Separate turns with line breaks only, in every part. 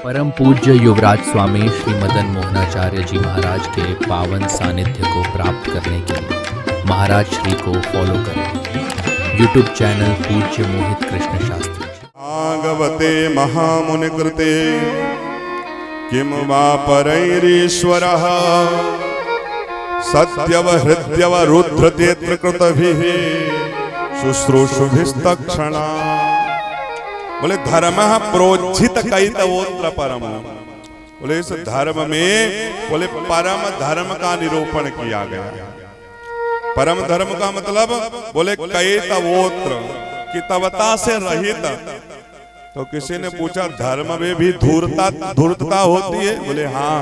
परम पूज्य युवराज स्वामी श्री मदन मोहनाचार्य जी महाराज के पावन सानिध्य को प्राप्त करने के लिए महाराज श्री को फॉलो करें। यूट्यूब चैनल पूज्य मोहित कृष्ण शास्त्री जी।
भागवते महामुनि कृते किम वा परैरीश्वरः सत्यव हृद्यव रुद्रतेत्र कृतभिः शुश्रूषुभिस्तक्षणा। बोले धर्म प्रोज्झित कैतवोत्र परम। बोले इस धर्म में बोले परम धर्म का निरूपण किया गया। परम धर्म का मतलब बोले कैतवोत्र की तवता से रहित। तो किसी ने पूछा धर्म में भी धूर्तता होती है? बोले हाँ,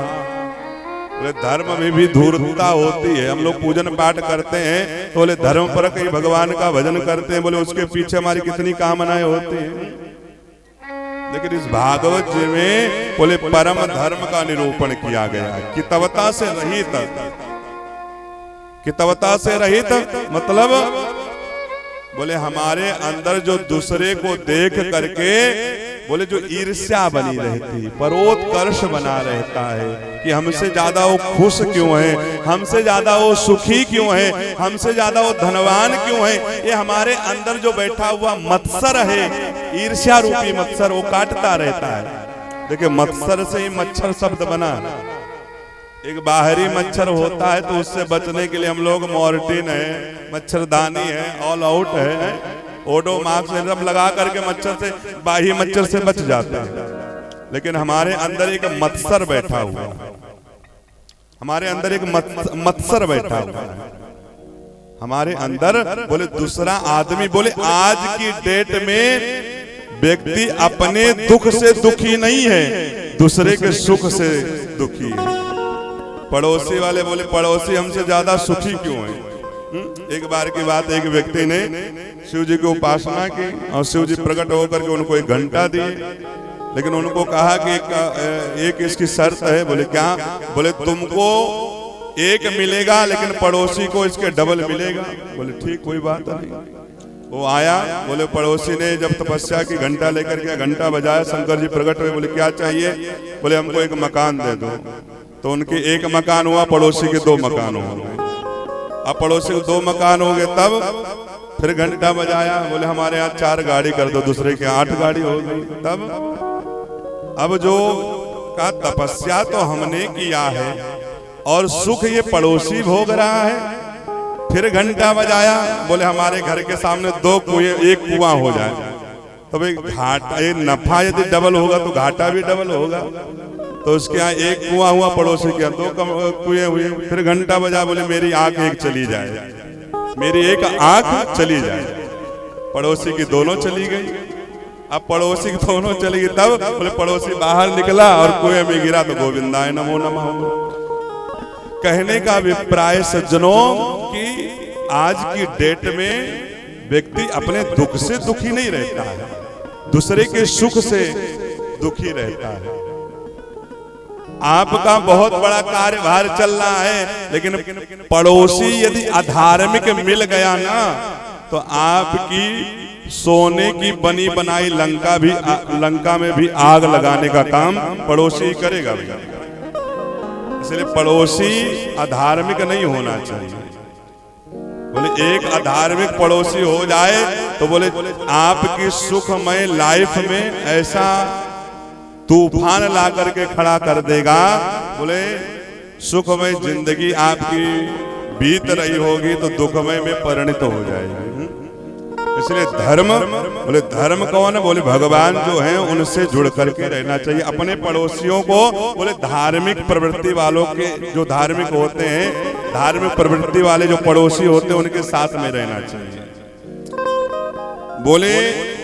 बोले धर्म में भी धूर्तता होती है। हम लोग पूजन पाठ करते हैं तो बोले धर्म पर कई भगवान का भजन करते हैं, बोले उसके पीछे हमारी कितनी कामनाएं होती हैं। लेकिन इस भागवत जी में बोले परम धर्म का निरूपण किया गया है। कितवता से रहित, कितवता से रहित मतलब बोले हमारे अंदर जो दूसरे को देख करके बोले जो ईर्ष्या बनी रहती, परोत्कर्ष बना रहता है कि हमसे ज्यादा वो खुश क्यों है, हमसे ज्यादा वो सुखी क्यों है, हमसे ज्यादा वो धनवान क्यों है। ये हमारे अंदर जो बैठा हुआ मत्सर है, ईर्ष्या रूपी मत्सर, वो काटता रहता है। देखिए मत्सर से ही मच्छर शब्द बना। एक बाहरी मच्छर होता है तो उससे बचने के लिए हम लोग मॉर्टिन है, मच्छरदानी है, ऑल आउट है, ओडोमॉस सब लगा करके मच्छर से, बाह्य मच्छर से बच जाते हैं। लेकिन हमारे अंदर एक मत्सर बैठा हुआ है, हमारे अंदर एक मत्सर बैठा हुआ है हमारे अंदर। बोले दूसरा आदमी, बोले आज की डेट में व्यक्ति अपने दुख से दुखी नहीं है, दूसरे के सुख से दुखी है। पड़ोसी वाले बोले पड़ोसी हमसे ज्यादा सुखी क्यों है। एक बार की बात, एक व्यक्ति ने शिव जी की उपासना की और शिव जी प्रकट होकर के उनको एक घंटा दिए। लेकिन उनको कहा कि एक इसकी शर्त है। बोले क्या? बोले तुमको एक मिलेगा लेकिन पड़ोसी को इसके डबल मिलेगा। बोले ठीक, कोई बात नहीं। वो आया, बोले पड़ोसी ने जब तपस्या की घंटा लेकर के घंटा बजाया, शंकर जी प्रकट हुए। बोले क्या चाहिए? बोले हमको एक मकान दे दो। तो उनके एक मकान हुआ, पड़ोसी के 2 मकान हो गए। अब पड़ोसी को 2 मकान हो गए, तब फिर घंटा बजाया। बोले हमारे यहाँ 4 गाड़ी कर दो, दूसरे के 8 गाड़ी हो गई। तब अब जो का तपस्या तो हमने किया है और सुख ये पड़ोसी भोग रहा है। फिर घंटा बजाया, बोले हमारे घर के सामने 2 कुएं, 1 कुआं हो जाए। तो भाई घाटा, ये नफा यदि डबल होगा तो घाटा भी डबल होगा। तो उसके यहाँ 1 कुआं हुआ, पड़ोसी के यहाँ 2 कुएं हुए। फिर घंटा बजा, बोले मेरी आंख एक चली जाए, मेरी एक आंख चली जाए। पड़ोसी की दोनों चली गई। अब पड़ोसी की दोनों चली गई, तब बोले पड़ोसी बाहर निकला और कुएं में गिरा तो गोविंदाय नमो नमः। कहने का अभिप्राय सज्जनों कि आज की डेट में व्यक्ति अपने दुख से दुखी नहीं रहता है, दूसरे के सुख से दुखी रहता है। आपका बहुत बड़ा कार्यभार चल रहा है, लेकिन पड़ोसी यदि अधार्मिक मिल गया ना, तो आपकी सोने की बनी बनाई लंका में भी आग लगाने का काम पड़ोसी करेगा। इसलिए पड़ोसी अधार्मिक नहीं होना चाहिए। बोले एक अधार्मिक पड़ोसी हो जाए तो बोले आपकी सुखमय लाइफ में ऐसा तूफान ला करके खड़ा कर देगा। बोले सुखमय जिंदगी आपकी बीत रही होगी तो दुखमय में परिणत हो जाएगी। इसलिए धर्म, बोले धर्म कौन है? बोले भगवान जो हैं उनसे जुड़ करके रहना चाहिए। अपने पड़ोसियों को बोले धार्मिक प्रवृत्ति वालों के, जो धार्मिक होते हैं, धार्मिक प्रवृत्ति वाले जो पड़ोसी होते हैं उनके साथ में रहना चाहिए। बोले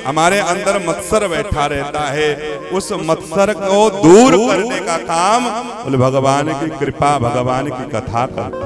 हमारे अंदर मत्सर बैठा रहता है, उस मत्सर को दूर करने का काम बोले भगवान की कृपा, भगवान की कथा करता है।